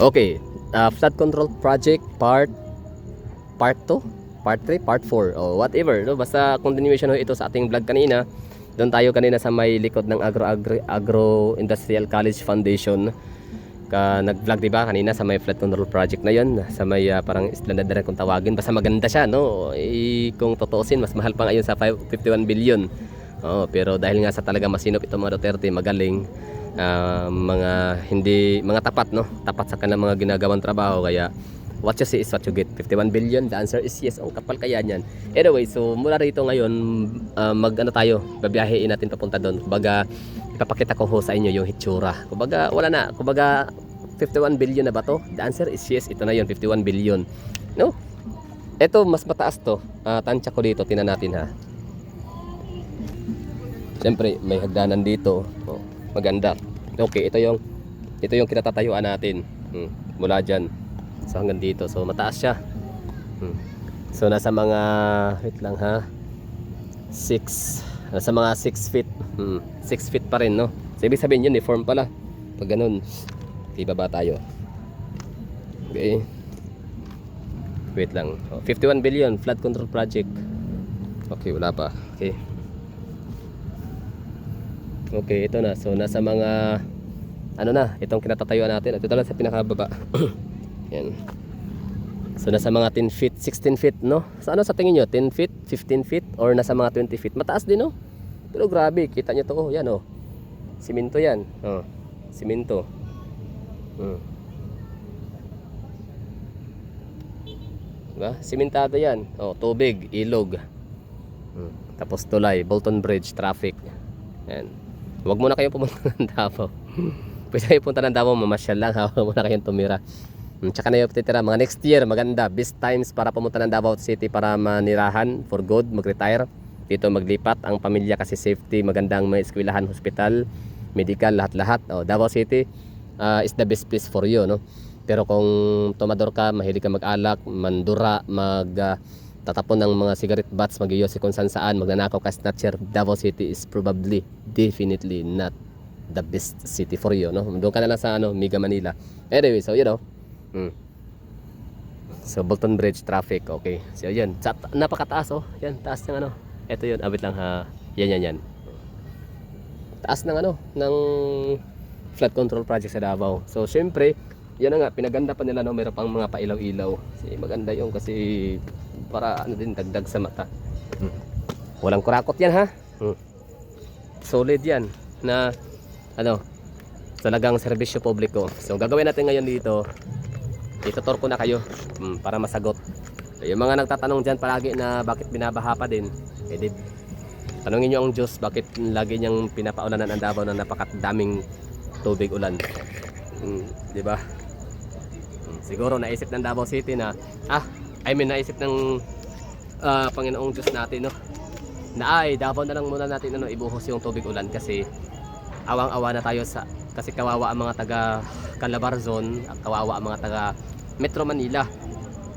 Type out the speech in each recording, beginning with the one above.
Okay, flood control project part 2, part 3, part 4, o whatever, no? Basta continuation ho ito sa ating vlog kanina. Doon tayo kanina sa may likod ng Agro Industrial College Foundation. Nag-vlog diba kanina sa may flood control project na yon, sa may parang island na kung tawagin. Basta maganda siya, no? Kung tutuusin, mas mahal pa ngayon sa 51 billion. Pero dahil nga sa talaga masinop itong mga Duterte, magaling, mga tapat, no? Tapat sa kanilang mga ginagawang trabaho, kaya what you see is what you get. 51 billion, the answer is yes. Ang kapal kaya niyan. Anyway, so mula rito ngayon, tayo, babiyahein natin papunta doon. Kumbaga, ipapakita ko ho sa inyo yung hitsura. Kumbaga, wala na. Kumbaga, 51 billion na ba to? The answer is yes. Ito na yun, 51 billion. No? Ito, mas mataas to. Tansya ko dito, tingnan natin ha. Siyempre, may hagdanan dito. Maganda. Okay, ito yung kinatatayuan natin. Mula dyan. So hanggang dito. So mataas siya. So nasa mga, wait lang ha, nasa mga 6 feet. 6 feet pa rin, no? So ibig sabihin yun, uniform pala. Pag ganun, ibaba tayo. Okay. Wait lang. 51 billion flood control project. Okay, wala pa. Okay. Okay, ito na. So nasa mga itong kinatatayuan natin. Ito lang sa pinakababa. Yan. So nasa mga 10 feet, 16 feet, no? Sa sa tingin nyo? 10 feet, 15 feet, or nasa mga 20 feet? Mataas din, no? Pero grabe, kita nyo to, yan, simento yan. Simento. Diba? Simentado yan. Tubig, ilog. Tapos tulay, Bolton Bridge, traffic. Yan. Huwag muna kayong pumunta ng Davao. Pwede kayo punta ng Davao, mamasyal lang, ha? Huwag muna kayong tumira. Tsaka na yung titira, mga next year, maganda, best times para pumunta ng Davao City para manirahan for good, mag-retire. Dito maglipat ang pamilya kasi safety, magandang may eskwelahan, hospital, medical, lahat-lahat. Davao City is the best place for you, no? Pero kung tomador ka, mahilig ka mag-alak, mandura, tatapon ng mga cigarette butts, mag-iyosi kung saan, magnanakaw ka, snatcher, Davao City is probably, definitely not the best city for you, no? Doon ka na lang sa Mega Manila. Anyway, so so Bolton Bridge, traffic, okay. So yan, napakataas, yan, taas ng ito yun, abit lang ha. Yan. Taas ng ng flood control project sa Davao. So syempre, yan na nga, pinaganda pa nila, no? Meron pang mga pailaw-ilaw. Kasi maganda yung kasi para din, dagdag sa mata. Walang kurakot yan, ha? Solid yan na talagang serbisyo publiko. So gagawin natin ngayon dito, itutur ko na kayo para masagot. Yung mga nagtatanong dyan palagi na bakit binabaha pa din, tanongin nyo ang Diyos bakit lagi niyang pinapaulanan ang Davao na napakadaming tubig ulan. Diba? Siguro naisip ng Davao City na naisip ng Panginoong Diyos natin, no? Na Davao na lang muna natin ibuhos yung tubig ulan kasi awang-awa na tayo kasi kawawa ang mga taga Calabarzon, kawawa ang mga taga Metro Manila.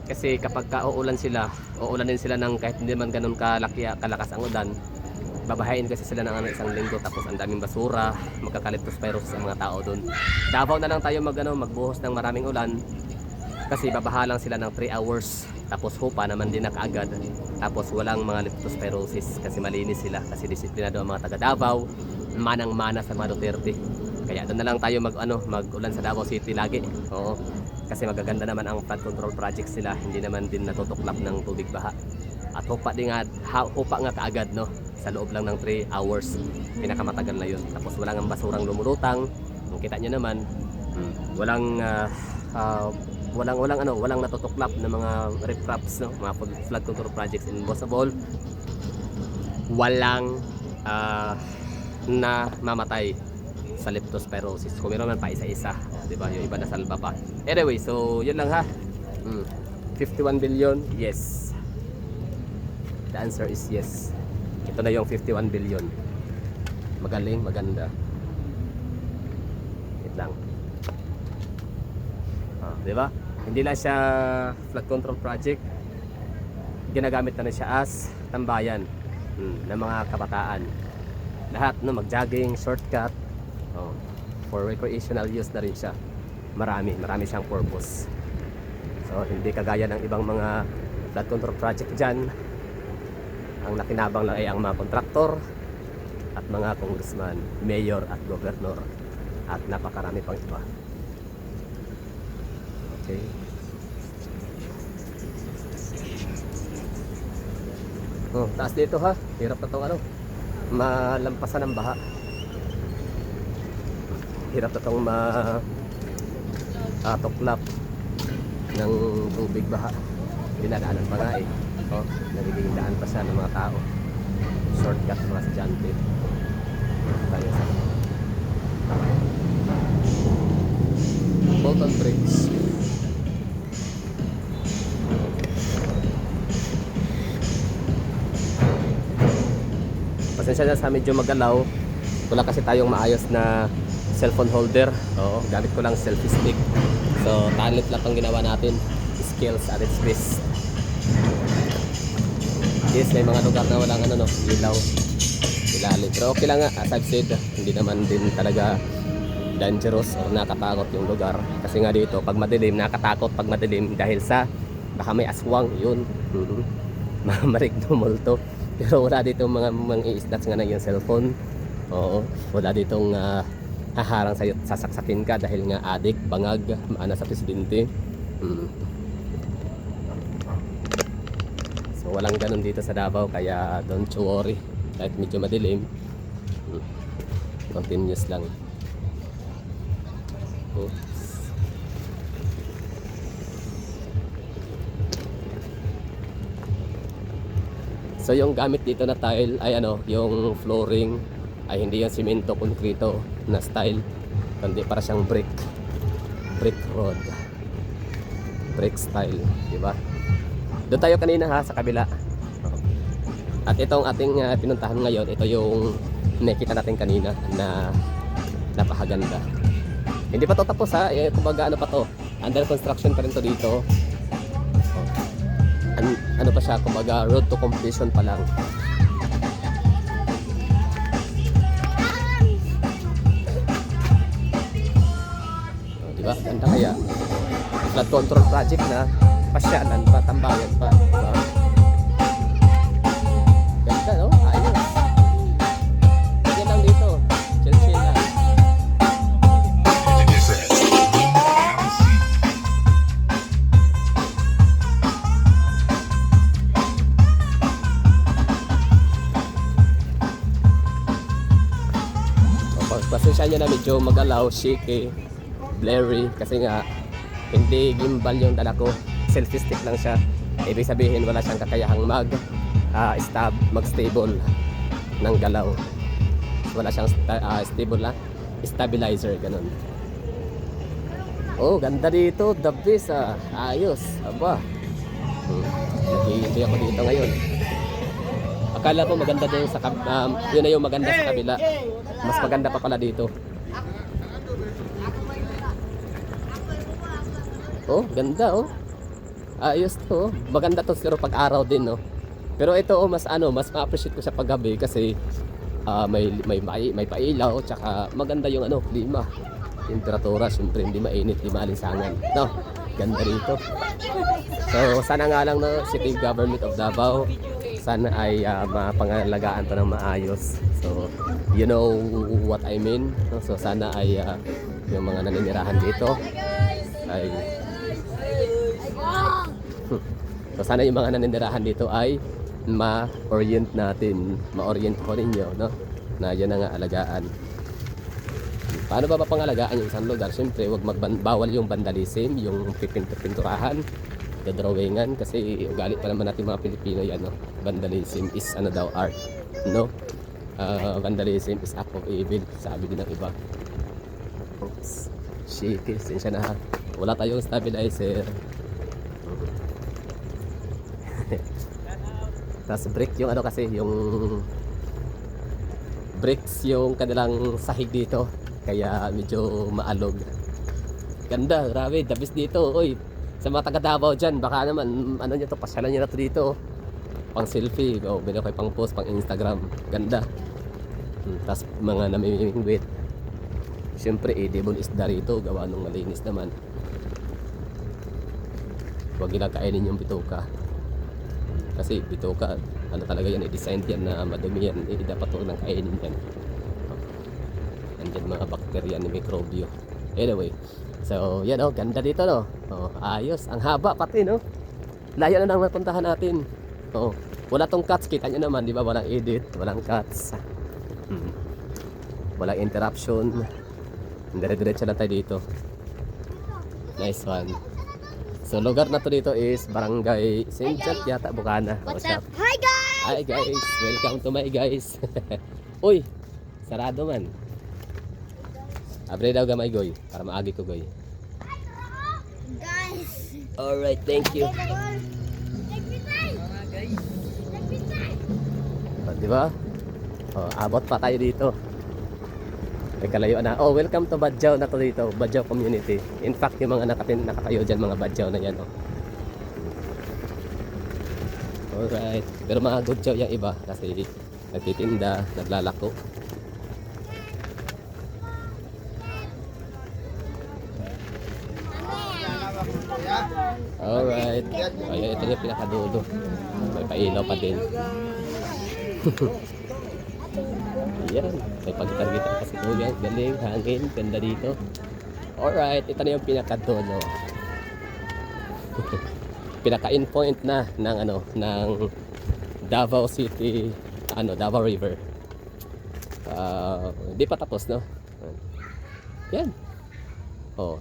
Kasi kapag uulan din sila ng kahit hindi man ganun kalakas ang ulan, babahain kasi sila ng isang linggo, tapos ang daming basura, magka-leptospirosis ang mga tao doon. Davao na lang tayo magbuhos ng maraming ulan kasi babaha lang sila ng 3 hours, tapos hupa naman din na kaagad, tapos walang mga leptospirosis kasi malinis sila, kasi disiplinado ang mga taga Davao, manang-mana sa mga Duterte. Kaya doon na lang tayo mag-ulan sa Davao City lagi. Kasi magaganda naman ang flood control project sila, hindi naman din natutuklap ng tubig baha. At hupa nga kaagad, no? Sa loob lang ng 3 hours, pinakamatagal na yun. Tapos walang basurang lumulutang. Kung kita nyo naman, walang natutuklap na mga riprapes, no? Mga flood control projects in Bosabol. Walang na mamatay sa leptospirosis. Kung meron man pa isa-isa, diba? Yung iba na salba pa. Anyway, so yun lang ha. 51 billion, yes. The answer is yes. Ito na yung 51 billion. Magaling, maganda. Wait lang. Diba? Hindi lang siya flood control project. Ginagamit na siya as tambayan ng mga kabataan. Lahat, no, mag-jogging, shortcut, for recreational use na rin siya. marami siyang purpose. So hindi kagaya ng ibang mga flood control project dyan, ang nakinabang lang ay ang mga kontraktor at mga congressman, mayor at governor at napakarami pang iba. Okay. Oh, taas dito ha. Hirap na itong malampasan ng baha. Hirap na itong tuklap ng tubig baha. Dinadaanan pa nga eh. Oh, nagiging daan pa siya ng mga tao. Shortcut ng mga estudyante. Tayo sa Bolton Bridge. Pasensya na sa medyo magalaw. Wala kasi tayong maayos na cellphone holder. Oo, gamit ko lang selfie stick. So, talent lang itong ginawa natin. Skills at its best. Yes, may mga lugar na walang ilaw. Ilalim. Pero okay lang nga, as I've said, hindi naman din talaga dangerous or nakatakot yung lugar. Kasi nga dito, pag madilim, nakatakot pag madilim dahil sa baka may aswang, yun. Marigno multo. Pero wala dito mga i-stats nga na yung cellphone. Oo, wala ditong haharang sa'yo, sasaksakin ka dahil nga adik, bangag, maana sa presidente. So walang ganun dito sa Davao, kaya don't you worry. Kahit medyo madilim, continuous lang. So yung gamit dito na tile ay yung flooring ay hindi yung simento, konkrito na style, kundi para siyang brick road, brick style, di ba? Doon tayo kanina ha, sa kabila. At itong ating pinuntahan ngayon, ito yung nakita natin kanina na napakaganda. Hindi pa to tapos ha, kumbaga pa to, under construction pa rin to dito. Ano pa siya, kumbaga road to completion pa lang. Diba? Ganda kaya. Flood control project na pasyalan pa, tambayan pa. Diba? Ganda, no? Ayos. Yan lang dito. Chill lang. Pasensya nyo na medyo mag-allow, shaky, blurry kasi nga hindi gimbal yung dala ko, selfie stick lang siya. Ibig sabihin wala siyang kakayahang mag-stable ng galaw. Wala siyang stable na stabilizer, ganun. Oh, ganda dito, the best ayos, aba. Nag-i-enjoy ako dito ngayon. Akala ko maganda din sa yun na yung maganda sa kabila. Mas maganda pa pala dito. Oh, ganda oh. Ayos to. Maganda to siguro pag araw din, no. Pero ito mas mas ma-appreciate ko sa paggabi kasi may pailaw, tsaka maganda yung klima. Temperatura, syempre hindi mainit, hindi maalinsangan. No, ganda rito. So, sana nga lang City Government of Davao, sana ay mapangalagaan to ng maayos. So, you know what I mean. So, sana ay yung mga naninirahan dito ay so sana yung mga naninirahan dito ay ma-orient ko ninyo, no? Na yan ang alagaan. Paano ba mapangalagaan yung isang lugar? Siyempre, wag bawal yung vandalism, yung pipinturahan, drawingan, kasi ugali pa naman natin mga Pilipino yan, no? Vandalism is art, no? Vandalism is act of evil, sabi din ng iba. Oops, shaky, sensya na ha. Wala tayong stabilizer. Tapos brick yung kasi yung bricks yung kanilang sahig dito, kaya medyo maalog. Ganda, grabe, the best dito. Oy, sa mga taga Davao dyan, baka naman nyo to, pasyalan nyo na to dito. Pang selfie, bilhin ko pang post, pang Instagram. Ganda. Tapos mga namimingwit. Siyempre, edible isda rito, gawa ng malinis naman. Huwag nila kainin yung bituka. Kasi bituka, ano talaga yan, i-design yan na madumi yan. Dapat huwag nang kainin yan. Andyan mga bakterya ni mikrobyo. Anyway, so yan ganda dito no. Ayos, ang haba pati no. Layo na nang napuntahan natin. Wala tong cuts, kita nyo naman, di ba? Walang edit, walang cuts. Walang interruption. Dire-diretso lang tayo dito. Nice one. So lugar na to dito is Barangay Sinjat yata, Bukana. What's up? Hi guys! Hi guys, welcome to my guys. Uy, sarado man. Abre daw gamay goy, para maagi ko goy. Guys! Alright, thank you. Di ba? Abot pa tayo dito. May kalayuan na. Welcome to Badjaw na to dito. Badjaw community. In fact, yung mga nakatayo dyan, mga Badjaw na yan. Alright. Pero mga good job yung iba kasi nagtitinda, naglalako. Alright. Ayan, ito yung pinakadulo. May pailaw pa din. Ayan. May paggitar-gitar kasi kuya. Galing, hangin, ganda dito. Alright. Ito na yung pinakadulo. Pinaka-in point na ng Davao City, Davao River. Hindi pa tapos, no? Yan.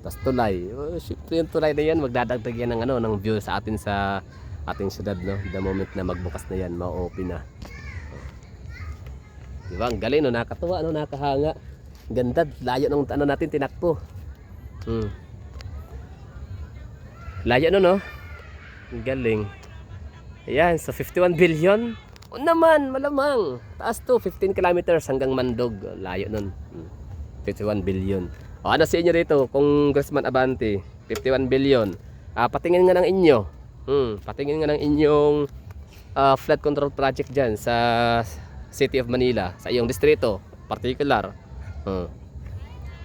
Tas tulay. Syempre yung tulay na yan, magdadagdag yan ng view sa atin sa ating syudad, no? The moment na magbukas na yan, ma-open na. Diba? Ang galing, no? Nakatuwa, no? Nakahanga. Ganda, layo ng natin tinakpo. Layo, no? Ang galing. Ayan, so 51 billion. O naman, malamang. Taas to, 15 kilometers hanggang Mandog. Layo nun. 51 billion. Ano sa inyo rito, Congressman Abante? 51 billion. Patingin nga ng inyo. Patingin nga ng inyong flood control project dyan sa City of Manila, sa iyong distrito, particular.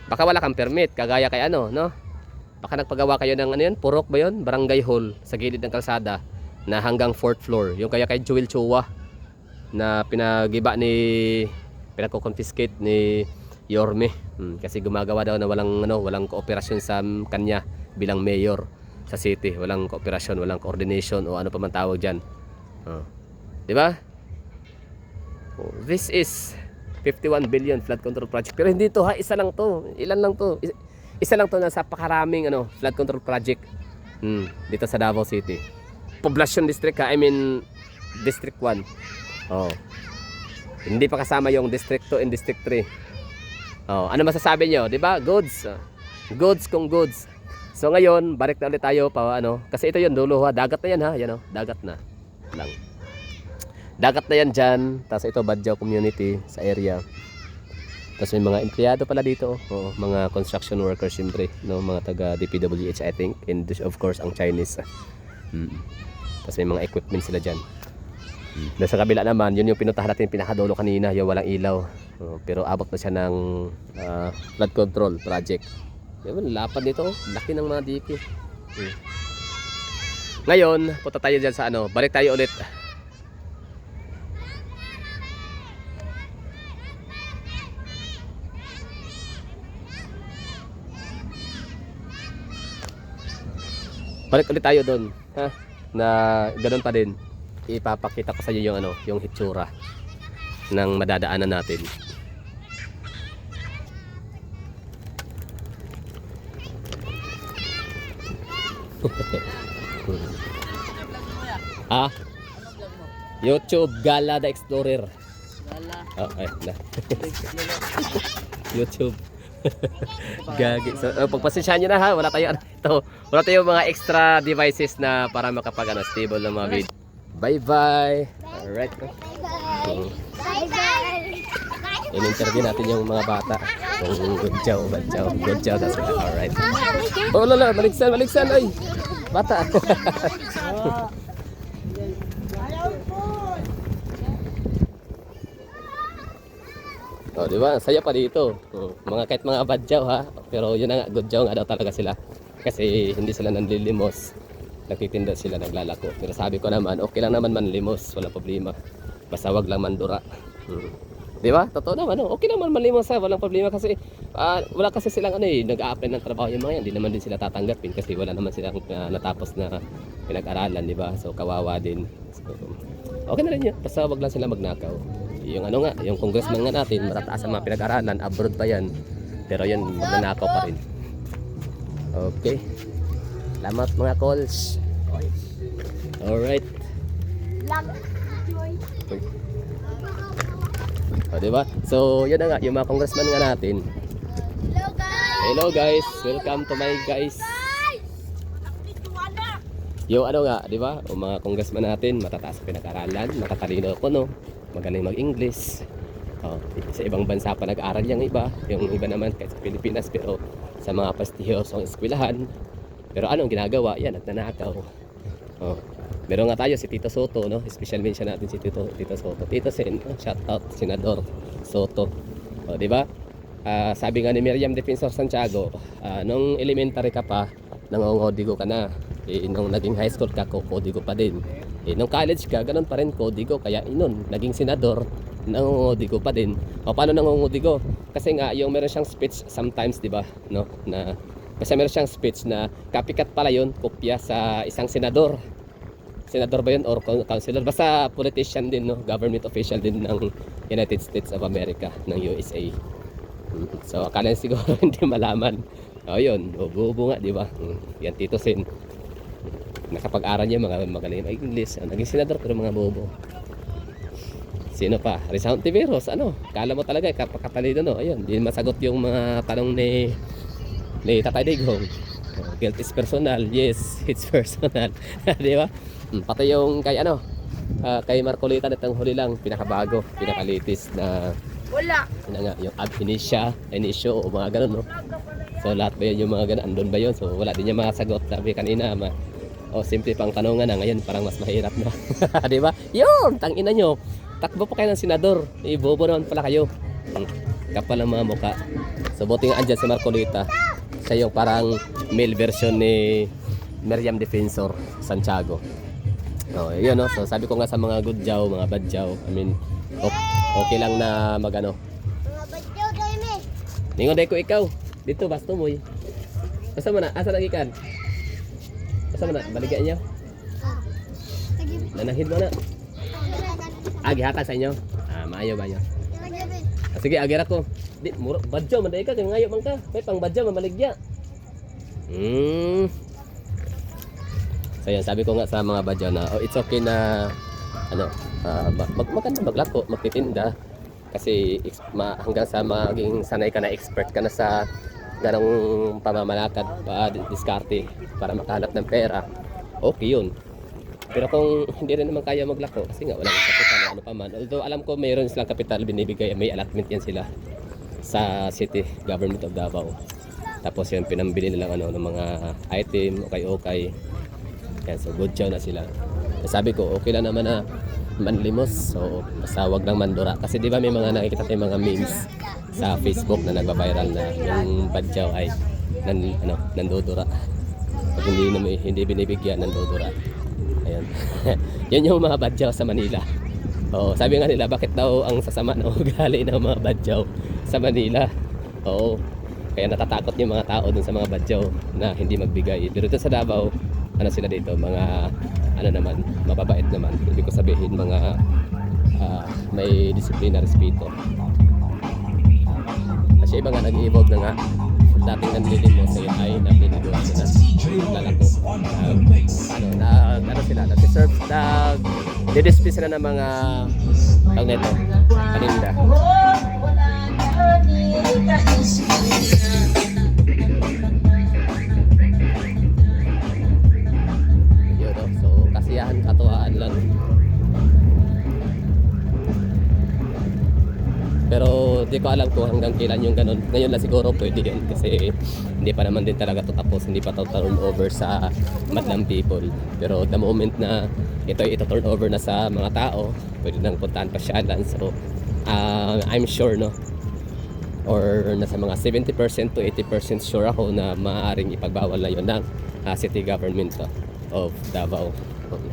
Baka wala kang permit, kagaya kay no? Baka nagpagawa kayo ng Purok ba yun? Barangay Hall sa gilid ng kalsada na hanggang 4th floor. Yung kaya kay Joel Chua na pinako-confiscate ni Yorme. Kasi gumagawa daw na walang kooperasyon sa kanya bilang mayor sa city. Walang kooperasyon, walang coordination o ano pa man tawag diyan. 'Di ba? This is 51 billion flood control project. Pero hindi to isa lang to. Ilan lang to? Isa lang to na sa pakaraming flood control project dito sa Davao City. Poblacion district District 1. Hindi pa kasama yung District 2 and District 3. Ano masasabi nyo? 'Di ba? Goods. Goods kung goods. So ngayon, balik na ulit tayo pa kasi ito 'yung dulo dagat na 'yan Yan dagat na. Lang. Dagat na 'yan diyan. Tapos ito Badjaw community sa area. Tapos may mga empleyado pala dito, mga construction workers siyempre, no, mga taga DPWH I think, and of course ang Chinese. Tapos may mga equipment sila diyan. Sa kabila naman, yun yung pinuntahan natin pinakadulo kanina, yung walang ilaw. Pero abot na siya ng flood control project. Yun, lapad nito, laki ng mga diki. Ngayon, punta tayo dyan sa balik tayo ulit. Balik ulit tayo doon, na ganoon pa din. Ipapakita ko sa inyo yung hitsura ng madadaanan natin. YouTube Gala the Explorer. Gala. Na. YouTube. Gagi. So, pagpasensyahan nyo na wala tayo wala tayong mga extra devices na para makapag stable ng mga video. Bye bye. Alright. Bye bye! In-interview natin yung mga bata. Badjaw. That's it. Alright. Lala, maligsan ay. Bata. Oh, di ba? Saya pa dito. Mga kahit mga badyaw ha. Pero yun na nga, gudyaw nga daw talaga sila. Kasi hindi sila nanlilimos. Nagtitinda sila, naglalako. Pero sabi ko naman, okay lang naman manlimos. Wala problema. Basta wag lang mandura. Di ba? Totoo naman. Oh. Okay naman manlimos ha. Walang problema kasi wala kasi silang nag-a-apply ng trabaho yung mga yan. Hindi naman din sila tatanggapin kasi wala naman silang natapos na pinag-aralan. Di ba? So kawawa din. So, okay na rin yun. Basta wag lang sila magnakaw. Yung yung congressman nga natin, matataas ang mga pinag-aralan, abroad pa yan. Pero yan, magnanakaw pa rin. Okay. Salamat mga calls. Alright. O, diba? So, yun na nga, yung mga congressman nga natin. Hello guys. Hello guys, welcome to my guys. Yung diba? O mga congressman natin, matataas ang pinag-aralan, matatalino ko, no? Magaling mag-English. Sa ibang bansa pa nag-aaral yung iba naman kahit sa Pilipinas, pero sa mga prestihiyosong eskwelahan. Pero anong ginagawa? Yan, nagnanakaw. Meron nga tayo si Tito Soto, no? Special mention natin si Tito Soto. Tito Sen, shout out Senador Soto. Di ba? Sabi nga ni Miriam Defensor Santiago, nung elementary ka pa, nangongodigo ka na. Nung naging high school ka, kodigo pa din. Nung college ka, ganun pa rin kodigo. Kaya naging senador, nangungodigo pa din. Paano nangungodigo? Kasi nga, yung meron siyang speech sometimes, di ba? No? Kasi meron siyang speech na copycat pala yun, kopya sa isang senador. Senador ba yun or councilor? Basta politician din, no? Government official din ng United States of America, ng USA. So, akala siguro hindi malaman. Yun, bubo nga, di ba? Yan, Tito Sen. Nakapag-aral niya, magaling mag-English. Naging senador pero mga bobo. Sino pa? Rizal Tiveros, kala mo talaga, kapakatalino, no? Ayun, hindi masagot yung mga tanong ni Tatay Digong. Guilt is personal. Yes, it's personal. Di ba? Pati yung kay Marcolita itong huli lang, pinakabago, pinakalitis na yung ab inisyo o mga ganun, no? So lahat ba yun yung mga ganun? Andun ba yun? So wala din niya makasagot. Sabi kanina, simple pang tanungan na, ngayon parang mas mahirap na. Di ba? Yun, tangina nyo. Takbo pa kayo ng senador. Bobo naman pala kayo. Kapal ang mga muka. So buti nga andyan si Marcolita. Siya yung parang male version ni Miriam Defensor Santiago. Yun, no? So sabi ko nga sa mga gudyaw, mga badyaw, okay lang na Mga badyaw tayo, me. Ningon day ko ikaw. Dito, basto mo. Asa mo na? Asa na ikan? Asa mo na? Baligyan niyo? Nanahid mo na. Gihata sa inyo? Maayo ba nyo? Sige, agira ko. Di, badyaw, manday ka. Kaya ngayon man ka. May pang badyaw, mamaligya. So yan, sabi ko nga sa mga badyaw na, it's okay na, maganda maglako, magtitinda. Kasi hanggang sa maging sanay ka na, expert ka na sa ganong pamamalakad, diskarte para makahanap ng pera, okay yun. Pero kung hindi rin naman kaya maglako, kasi nga walang kapital, ano pa man. Although alam ko mayroon silang kapital binibigay, may allotment yan sila sa City Government of Davao. Tapos yun, pinambili nilang ng mga item, okay. Yan, so good job na sila. Sabi ko, okay lang naman na manlimos, so basta wag lang mandura. Kasi di ba may mga nakikita tayong mga memes sa Facebook na nagba-viral na yung badyaw ay nandudura. Pag hindi binibigyan, nandudura. Ayan. Yan yung mga badyaw sa Manila. Sabi nga nila, bakit daw ang sasama na ugali ng mga badyaw sa Manila? Kaya natatakot yung mga tao dun sa mga badyaw na hindi magbigay. Pero dito sa Davao, sila dito, mga naman, mababait naman. Hindi ko sabihin mga may disiplina, respeto. Kasi iba nga nag-i-evolve na nga. Dating nanlilimos sa ay nagninegosyo na lalako. Nag-serve, nag-display sila ng mga paninda. So kasiyahan, katuwaan lang. Pero di ko alam kung hanggang kailan yung ganun. Ngayon lang siguro pwede yun kasi hindi pa naman din talaga to tapos, hindi pa to turn over sa madlang people. Pero the moment na ito turn over na sa mga tao, pwede nang puntahan pasyalan. So I'm sure, no, or nasa mga 70% to 80% sure ako na maaaring ipagbawal na yun ng city government of Davao.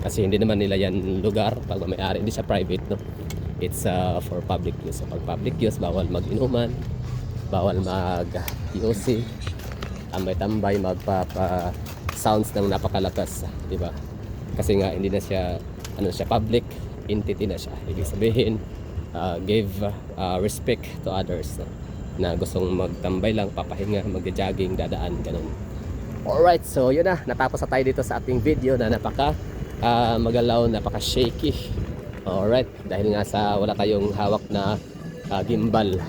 Kasi hindi naman nila yan lugar pag may-ari, hindi siya private, no? It's for public use. So pag public use, bawal mag-inuman, bawal mag-UC, tambay-tambay, magpapa-sounds ng napakalakas, di ba? Kasi nga hindi na siya public entity na siya. Ibig sabihin, give respect to others, no? Na gustong magtambay lang, papahinga, magja-jogging, dadaan, ganun. Alright, so yun na, natapos na tayo dito sa ating video na napaka magalaw, napaka shaky. Alright, dahil nga sa wala tayong hawak na gimbal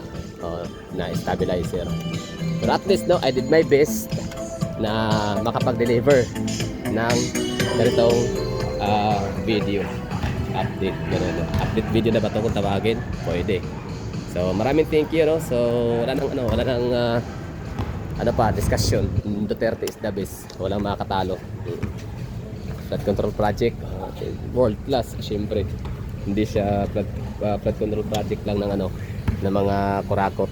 na stabilizer. But at least, no, I did my best na makapag-deliver ng ganitong video update, gano'n, no? Update video na ba ito kung tawagin? Pwede. So maraming thank you, no? So wala nang discussion. Duterte is the best, walang makakatalo. Flood control project, world class, syempre. Hindi siya flood control project lang ng ng mga kurakot.